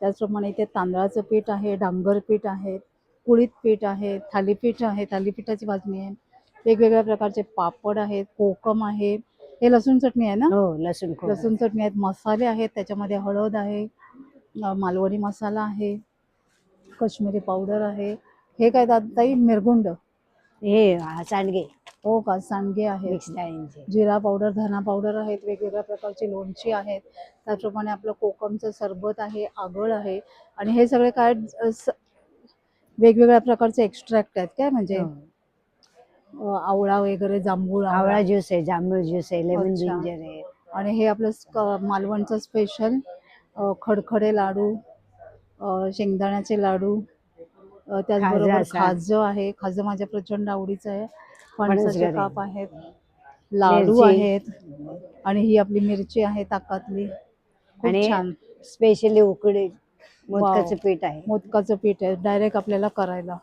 त्याचप्रमाणे इथे तांदळाचं पीठ आहे, डांगर पीठ आहे, कुळीत पीठ आहे, थालीपीठ आहे, थालीपीठाची भाजणी आहे, वेगवेगळ्या प्रकारचे पापड आहेत, कोकम आहे. हे लसूण चटणी आहे ना? हो, लसूण खोबरं. लसूण चटणी आहेत, मसाले आहेत, त्याच्यामध्ये हळद आहे, मालवणी मसाला आहे, काश्मीरी पावडर आहे. हे काय ताई? मिरगुंड. हे सांडगे हो का? सांडगे आहेत, मिक्स डाळींचे. जिरा पावडर, धना पावडर आहेत, वेगवेगळ्या प्रकारची लोणची आहेत. त्याचप्रमाणे आपलं कोकमचं सरबत आहे, आगळ आहे. आणि हे सगळे काय वेगवेगळ्या प्रकारचे एक्स्ट्रॅक्ट आहेत काय? म्हणजे आवळा वगैरे, जांभूळ आवळा ज्यूस आहे, जांभूळ ज्यूस आहे, लेमन अच्छा. जिंजर आहे. आणि हे आपलं मालवणचं स्पेशल खडखडे लाडू, शेंगदाण्याचे लाडू, त्याचबरोबर खाजा असा. खाजं आहे. खाजं माझ्या प्रचंड आवडीचं आहे. फणसाचे फणसगरी. काप आहेत, लाडू मिरची. आहेत. आणि ही आपली मिरची आहे ताकातली. खूप आणि छान. स्पेशली उकडी मोदकाचं वाव. पीठ आहे. मोदकाचं पीठ आहे डायरेक्ट आपल्याला करायला.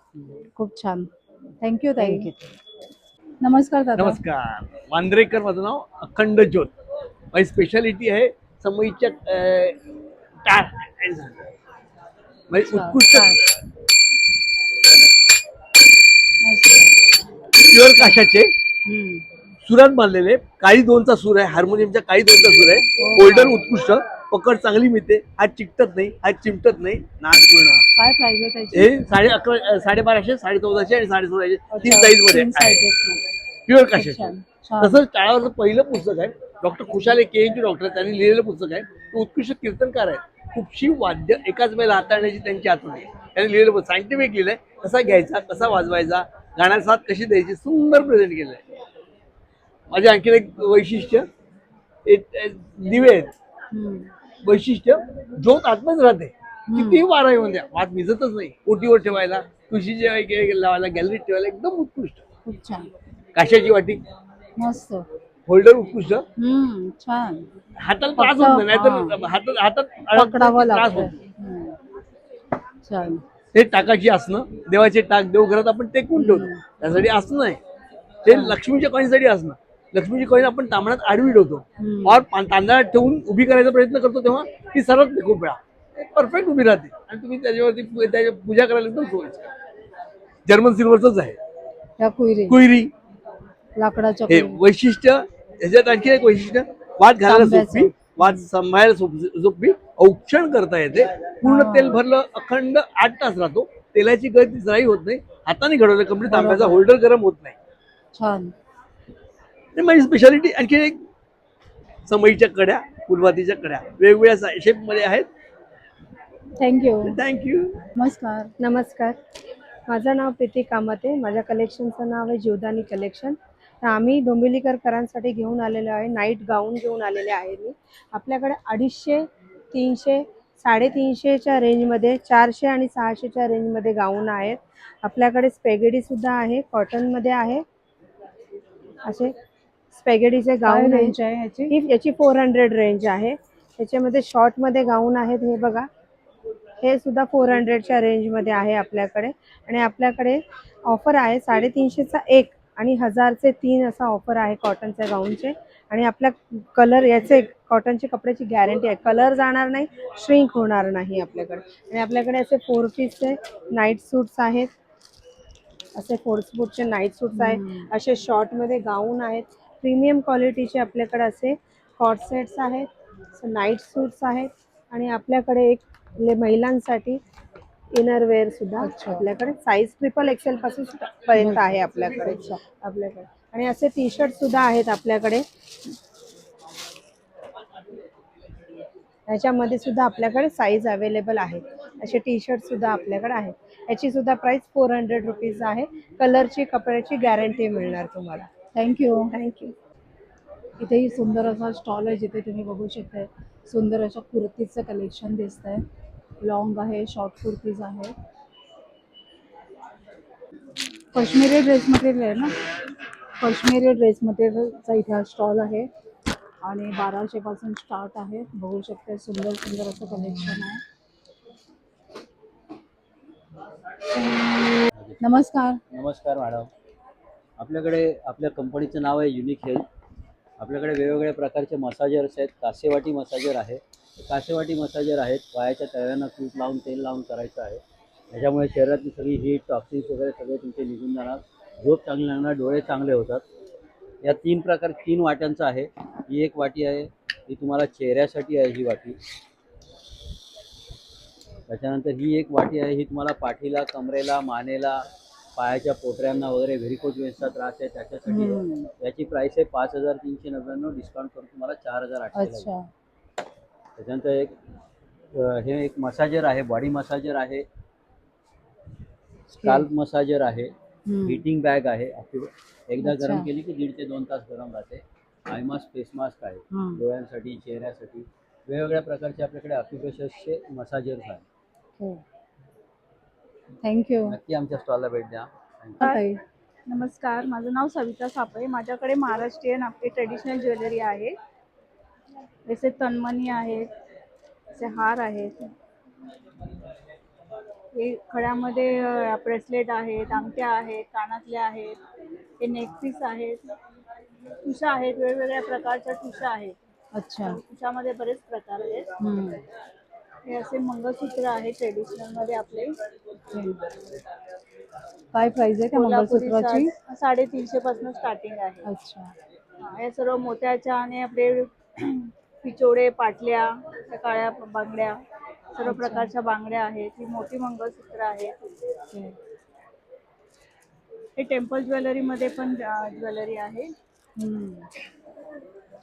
खूप छान. थँक्यू ताई. थँक्यू. नमस्कार दादा. नमस्कार. वांद्रेकर माझं नाव. अखंड ज्योत माझी स्पेशालिटी आहे. समईच्या टाळ म्हणजे उत्कृष्ट प्युअर काशाचे सुरात बांधलेले. काळी दोनचा सूर आहे, हार्मोनियमच्या काळी दोनचा सूर आहे. गोल्डन उत्कृष्ट पकड चांगली मिळते, हात चिकटत नाही, हात चिमटत नाही, नाक पूर्ण. काय प्राइस आहे त्याची? हे 11,500, 12,500, 14,500 आणि 16,500 तीन अच्छा, साईज मध्ये तीन आहे. sizes मध्ये. प्युअर खूप काशाचे. छान, छान. तसंच टाळावरचं पहिलं पुस्तक आहे डॉक्टर खुशाल KNG डॉक्टर त्यांनी लिहिलेलं पुस्तक आहे. तो उत्कृष्ट कीर्तनकार आहे. खूपशी वाद्य एकाच वेळेला हाताळण्याची त्यांची आतून आहे. त्यांनी लिहिलेलं सायंटिफिक लिहिलंय, कसा घ्यायचा, कसा वाजवायचा, गाण्याला साथ कशी द्यायची, सुंदर प्रेझेंट केलंय. माझे आणखीन एक वैशिष्ट्य, दिवे आहेत. वैशिष्ट्य, ज्योत आतच राहते, कितीही वारा येऊन द्या, वाद विजतच नाही. ओटीवर ठेवायला, तुळशीच्या लावायला, गॅलरीत ठेवायला एकदम उत्कृष्ट. खूप छान, काशाची वाटी मस्त. होल्डर उत्कृष्ट. छान. हाताला त्रास होत नाही, नाहीतर हातात पकडावं त्रास लागतं. होतो. छान. ते टाकाची आसनं, देवाचे टाक देवघरात आपण टेकून ठेवतो, त्यासाठी आसनं आहे. ते लक्ष्मीच्या कॉईनसाठी आसनं. लक्ष्मीची कॉईन आपण तांबड्यात आडवी ठेवतो, और तांदळात ठेवून उभी करायचा प्रयत्न करतो, तेव्हा ती सरळ खूप वेळा परफेक्ट उभी राहते आणि तुम्ही त्याच्यावरती त्याची पूजा करायला एकदम सोयीचं. जर्मन सिल्वरच आहे. त्या कुयरी लाकडाच्या हे वैशिष्ट्य. ह्याच्यात आणखी एक वैशिष्ट्य, वाद घालायला तांब्याचं. सोपी, वाद सांभाळायला सोपी, औक्षण करता येते. पूर्ण तेल भरलं अखंड 8 तास राहतो. तेलाची गळती जराही होत नाही. हाताने घडवलं कंप्लीट, तांब्याचा होल्डर गरम होत नाही. छान. माझी स्पेशालिटी आणखी एक, समईच्या कड्या, फुलवातीच्या कड्या वेगवेगळ्या शेप मध्ये आहेत. थँक्यू. थँक्यू. नमस्कार. नमस्कार, माझं नाव प्रीती कामत आहे. माझ्या कलेक्शनचं नाव आहे जीवदानी कलेक्शन. तर आम्ही डोंबिवलीकरांसाठी घेऊन आलेलो आहे. नाईट गाऊन घेऊन आलेले आहे मी. आपल्याकडे 250, 300, 350च्या रेंजमध्ये, 400 आणि 600च्या रेंजमध्ये गाऊन आहेत. आपल्याकडे स्पॅगेटीसुद्धा आहे, कॉटनमध्ये आहे. असे स्पॅगेटीचे गाऊन रेंज आहे याची? याची 400 रेंज आहे. त्याच्यामध्ये शॉर्टमध्ये गाऊन आहेत, हे बघा, हे सुद्धा 400च्या रेंजमध्ये आहे आपल्याकडे. आणि आपल्याकडे ऑफर आहे 350चा 1 आणि 1000चे 3 असा ऑफर आहे कॉटनच्या गाऊनचे. आणि आपल्या कलर, याचे कॉटनच्या कपड्याची गॅरंटी आहे, कलर जाणार नाही, श्रिंक होणार नाही आपल्याकडे. आणि आपल्याकडे असे 4 पीसचे नाईट सूट्स आहेत, असे 4 पीसचे नाईट सूट्स आहेत. असे शॉर्टमध्ये गाऊन आहेत, प्रीमियम क्वालिटीचे आपल्याकडे असे कॉट सेट्स आहेत, नाईट सूट्स आहेत. आणि आपल्याकडे एक महिलांसाठी इनरवेअर सुद्धा आपल्याकडे साईज XXL पासून पर्यंत आहे आपल्याकडे. आणि असे टी शर्ट सुद्धा आहेत आपल्याकडे. याच्यामध्ये सुद्धा आपल्याकडे साईज अवेलेबल आहे. असे टी शर्ट सुद्धा आपल्याकडे आहेत. याची सुद्धा प्राइस 400 रुपीज आहे. कलरची, कपड्याची गॅरंटी मिळणार तुम्हाला. थँक्यू. थँक्यू. इथेही सुंदर असा स्टॉल आहे, जिथे तुम्ही बघू शकता सुंदर अशा कुर्तीचं कलेक्शन दिसत आहे. लॉंग आहे, शॉर्ट कुर्तीज आहे. काश्मीरी ड्रेस मटेरियल आहे ना, काश्मीरी ड्रेस मटेरियलचा इथे हा स्टॉल आहे. आणि 1200 पासून स्टार्ट आहे. बघू शकता सुंदर सुंदर असं कलेक्शन आहे. नमस्कार. नमस्कार मॅडम, आपल्याकडे आपल्या कंपनीचं नाव आहे युनिक हेल्थ. आपल्याकडे वेगवेगळ्या प्रकारचे मसाजर्स आहेत. कासेवाटी मसाजर आहे, कासेवाटी मसाजर आहेत. पायाच्या तळव्यांना तूप लावून, तेल लावून करायचं आहे. त्याच्यामुळे शरीरातली सगळी हीट, टॉक्सिन्स वगैरे सगळे तुमचे निघून जाणार, झोप चांगली लागणार, डोळे चांगले होतात. या 3 वाट्यांचं आहे. ही एक वाटी आहे, ही तुम्हाला चेहऱ्यासाठी आहे ही वाटी. त्याच्यानंतर ही एक वाटी आहे, ही तुम्हाला पाठीला, कमरेला, मानेला, पायाच्या पोटऱ्यांना वगैरे व्हेरिकोज वेन्सचा त्रास आहे त्याच्यासाठी आहे. याची प्राइस आहे 5399, डिस्काउंट करून तुम्हाला 4800. त्याच्यानंतर हे एक मसाजर आहे, बॉडी मसाजर आहे, स्काल्प मसाजर आहे, हीटिंग बॅग आहे. एकदा गरम केली की 1.5 ते 2 तास गरम राहते. आय मास्क, फेस मास्क आहे, डोळ्यांसाठी, चेहऱ्यासाठी. वेगवेगळ्या प्रकारचे आपल्याकडे ऑक्युपेशन्सचे मसाजर्स आहेत. थँक्यू. नक्की आमच्या स्टॉलला भेट द्या. नमस्कार, माझं नाव सविता सापळे. माझ्याकडे महाराष्ट्रीयन आपली ट्रेडिशनल ज्वेलरी आहे. जसे तन्मणी आहेत, असे हार आहेत, हे खड्यामध्ये ब्रेसलेट आहेत, अंगठ्या आहेत, कानातल्या आहेत, हे नेकपीस आहेत, तुषा आहेत, वेगवेगळ्या प्रकारच्या तुषा आहेत. अच्छा. तुषामध्ये बरेच प्रकार आहेत. हे असे मंगळसूत्र आहे ट्रेडिशनल मध्ये आपले. काय प्राइस आहे त्या मंगळसूत्राची? 350 पासून स्टार्टिंग आहे. अच्छा. हे सर्व मोत्याच्या आणि आपले पिचोडे, पाटल्या, त्या काळ्या बांगड्या, सर्व प्रकारच्या बांगड्या आहेत. ही मोठी मंगळसूत्र आहेत. हे टेम्पल ज्वेलरीमध्ये पण ज्वेलरी आहे.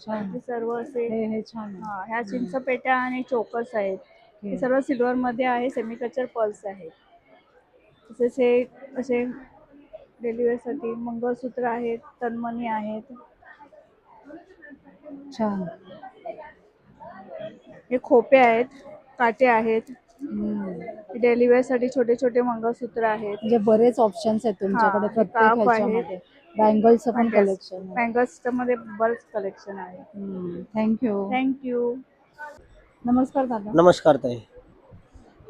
छान. हे सर्व असे हे छान आहे. ह्या चिंचपेट्या आणि चोकर्स आहेत. हे सर्व सिल्वर मध्ये आहे. सेमीकल्चर पर्ल्स आहेत. तसेच हे असे डेली वेअर साठी मंगळसूत्र आहेत, तन्मणी आहेत. छान. हे खोपे आहेत, काटे आहेत. डेली वेअर साठी छोटे छोटे मंगळसूत्र आहेत. म्हणजे बरेच ऑप्शन्स आहेत तुमच्याकडे हा, प्रत्येक काप ह्याच्यामध्ये. बँगल्सचं पण Bangles. कलेक्शन आहे. बँगल्सचं मध्ये बरंच कलेक्शन आहे. थँक्यू. थँक्यू. नमस्कार दादा. नमस्कार ताई.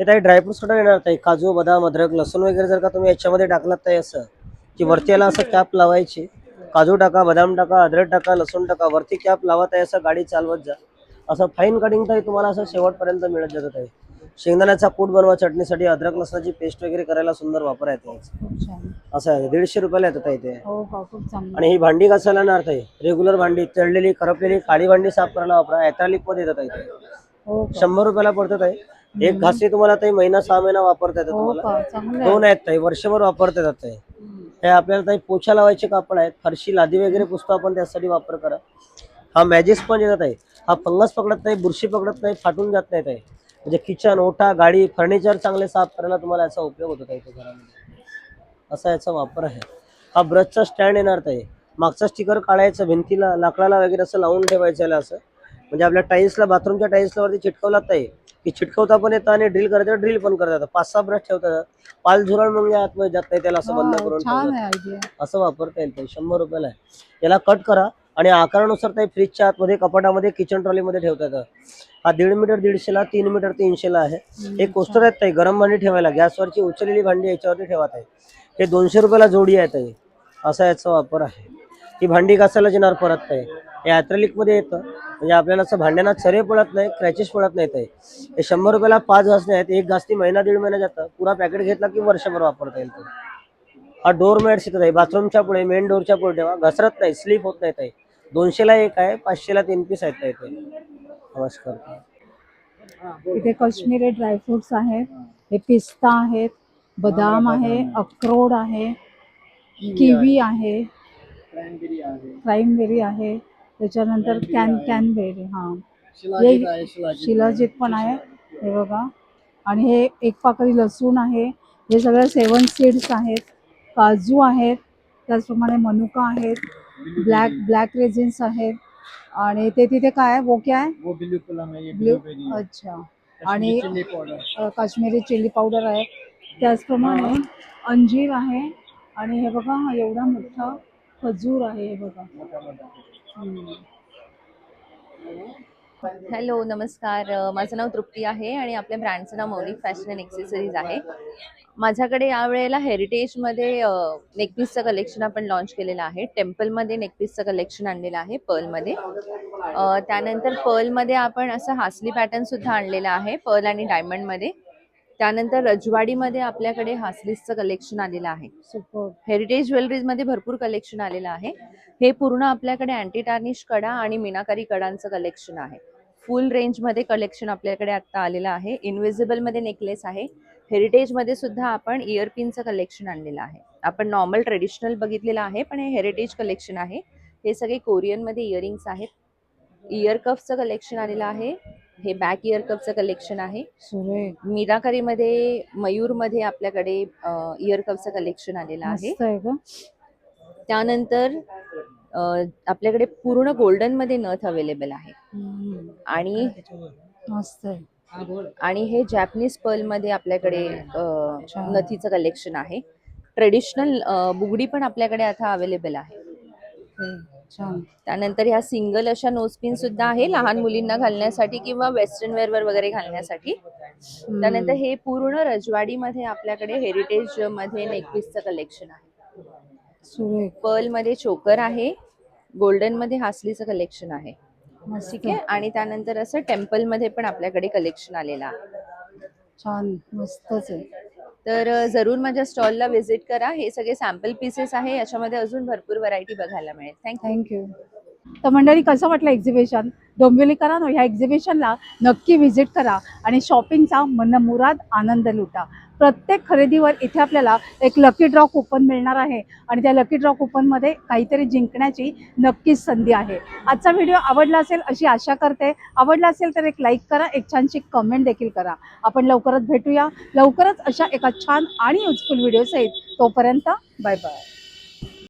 हे ताई ड्रायफ्रुट्स कुठे येणार ताई? काजू, बदाम, अद्रक, लसूण वगैरे जर का तुम्ही याच्यामध्ये टाकलात ताई असं की वरती याला असं कॅप लावायची, काजू टाका, बदाम टाका, अद्रक टाका, लसूण टाका, वरती कॅप लावा ताई, असं गाडी चालवत जा. असं फाईन कटिंग ताई तुम्हाला असं शेवटपर्यंत मिळत जातं ताई. शेंगदाण्याचा कूट बनवा चटणीसाठी, अद्रक लसणाची पेस्ट वगैरे करायला सुंदर वापर आहे ताई. खूप छान. असं आहे 150 रुपयाला येतं ताई ते. हो का, खूप चांगलं. आणि ही भांडी घासायला येणार ताई, रेग्युलर भांडी, तळलेली करपलेली काळी भांडी साफ करायला वापरा. ॲथॅलिक मध्ये येतं ताई ते. हो का? 100 रुपयाला पडतं ताई. एक घासी तुम्हाला ताई महिना 6 महिना वापरता येतं हो तुम्हाला. का, चांगलं आहे. 2 आहेत ताई, वर्षभर वापरता येतात ताई. हे आपल्याला ताई पोछा लावायचे कापड आहेत, फरशी लादी वगैरे पुसतो आपण, त्यासाठी वापर करा. हा मॅजिक स्पंज येतात ताई. हा फंगस पकडत नाही, बुरशी पकडत नाही, फाटून जात नाही ताई. म्हणजे किचन, ओटा, गाडी, फर्निचर चांगले साफ करायला तुम्हाला याचा उपयोग होतो ताई घरामध्ये. असा याचा वापर आहे. हा ब्रशचा स्टँड येणार ताई. मागचा स्टिकर काढायचं, भिंतीला लाकडाला वगैरे असं लावून ठेवायचं याला असं. म्हणजे आपल्या टाईल्सला, बाथरूमच्या टाईल्सला वरती चिटकवला ताई की चिटकवता पण येतं आणि ड्रिल करायचं ड्रिल पण करता येतं. 5-6 ब्रश ठेवता येतात. पाल झुरळ म्हणजे आतमध्ये जात नाही, त्याला असं बंद करून छान ठेवलं. आहे आयडिया. असं वापरता येईल ताई. 100 रुपयाला आहे. याला कट करा आणि आकारानुसार ताई फ्रीजच्या आतमध्ये, कपाटामध्ये, किचन ट्रॉलीमध्ये ठेवता येतं. हा 1.5 मीटर 150ला, 3 मीटर 300ला आहे. हे कोस्टर आहेत ताई, गरम भांडी ठेवायला. गॅसवरची उचललेली भांडी याच्यावरती ठेवा ताई. हे 200 रुपयाला जोडी आहे ताई. असा याचा वापर आहे. ही भांडी घासायला येणार परत ताई. हे ॲथ्रेलिकमध्ये येतं, म्हणजे आपल्याला असं भांड्यांना चरे पडत नाही, क्रॅचेस पडत नाही ताई. हे 100 रुपयाला 5 घासणे आहेत. एक घासणी महिना 1.5 महिना जातं. पुरा पॅकेट घेतला की वर्षभर वापरता येईल तो. हा डोर मॅट्स येतो ताई. बाथरूमच्या पुढे, मेन डोरच्या पुढे ठेवा. घसरत नाही, स्लिप होत नाही ताई. 200ला एक आहे, 500ला 3 पीस आहेत ताई ते. नमस्कार. इथे काश्मीरी ड्रायफ्रुट्स आहेत, हे पिस्ता आहेत, बदाम आहे, अक्रोड आहे, किवी आहे, क्राईमबेरी आहे, त्याच्यानंतर कॅनबेरी. हां, हे शिलाजीत पण आहे, हे बघा. आणि हे एक पाकळी लसूण आहे. हे सगळं 7 सीड्स आहेत, काजू आहेत, त्याचप्रमाणे मनुका आहेत, ब्लॅक रेझिन्स आहेत. आणि ते तिथे काय आहे, वो क्या आहे? ब्लू. अच्छा. आणि काश्मीरी चिली पावडर आहे. त्याचप्रमाणे अंजीर आहे. आणि हे बघा, हा एवढा मोठा खजूर आहे, हे बघा. हॅलो, नमस्कार. माझं नाव तृप्ती आहे आणि आपल्या ब्रँडचं नाव मौलिक फॅशन अँड एक्सेसरीज आहे. माझ्याकडे यावेळेला हेरिटेजमध्ये नेकपीसचं कलेक्शन आपण लॉन्च केलेलं आहे. टेम्पलमध्ये नेकपीसचं कलेक्शन आणलेलं आहे पर्लमध्ये. त्यानंतर पर्लमध्ये आपण असं हासली पॅटर्नसुद्धा आणलेलं आहे, पर्ल आणि डायमंडमध्ये. त्यानंतर रजवाडीमध्ये आपल्याकडे हासलीसचं कलेक्शन आलेलं आहे. हेरिटेज ज्वेलरीजमध्ये भरपूर कलेक्शन आलेलं आहे. हे पूर्ण आपल्याकडे अँटी टार्निश कडा आणि मीनाकारी कडांचं कलेक्शन आहे. फुल रेंजमध्ये कलेक्शन आपल्याकडे आता आलेलं आहे. इनविजिबलमध्ये नेकलेस आहे. हेरिटेजमध्ये सुद्धा आपण इयरपिनचं कलेक्शन आणलेलं आहे. आपण नॉर्मल ट्रेडिशनल बघितलेलं आहे, पण हे हेरिटेज कलेक्शन आहे. हे सगळे कोरियनमध्ये इयरिंग्स आहेत. इयर कफचं कलेक्शन आलेलं आहे. हे बॅक इयर कपचं कलेक्शन आहे. मीनाकारीमध्ये, मयूरमध्ये आपल्याकडे इयर कपचं कलेक्शन आलेलं आहे. त्यानंतर आपल्याकडे पूर्ण गोल्डनमध्ये नथ अवेलेबल आहे. आणि मस्त आहे. आणि हे जॅपनीज पर्लमध्ये आपल्याकडे नथीचं कलेक्शन आहे. ट्रेडिशनल बुगडी पण आपल्याकडे आता अवेलेबल आहे. त्यानंतर ह्या सिंगल अशा नोजपिन सुद्धा आहे, लहान मुलींना घालण्यासाठी किंवा वेस्टर्न वेअरवर वगैरे घालण्यासाठी. त्यानंतर हे पूर्ण रजवाडीमध्ये आपल्याकडे हेरिटेज मध्ये नेकपीसचं कलेक्शन आहे. पर्ल मध्ये चोकर आहे, गोल्डन मध्ये हासलीचं कलेक्शन आहे. ठीक आहे. आणि त्यानंतर असं टेम्पल मध्ये पण आपल्याकडे कलेक्शन आलेलं आहे. छान, मस्तच आहे. तर जरूर माझ्या स्टॉलला व्हिजिट करा. हे सगळे सॅम्पल पीसेस आहे, याच्यामध्ये अजून भरपूर व्हरायटी बघायला मिळेल. थँक्यू. तर मंडळी कसं वाटलं एक्झिबिशन? डोंबिवलीकरांनो ह्या एक्झिबिशनला नक्की व्हिजिट करा आणि शॉपिंगचा मनमुराद आनंद लुटा. प्रत्येक खरेदीवर इथे आपल्याला एक लकी ड्रॉ कुपन मिळणार आहे आणि त्या लकी ड्रॉ कुपनमध्ये काहीतरी जिंकण्याची नक्कीच संधी आहे. आजचा व्हिडिओ आवडला असेल अशी आशा करते. आवडला असेल तर एक लाईक करा, एक छानशी कमेंट देखील करा. आपण लवकरच भेटूया, लवकरच अशा एका छान आणि युजफुल व्हिडिओ सहित. तोपर्यंत बाय बाय.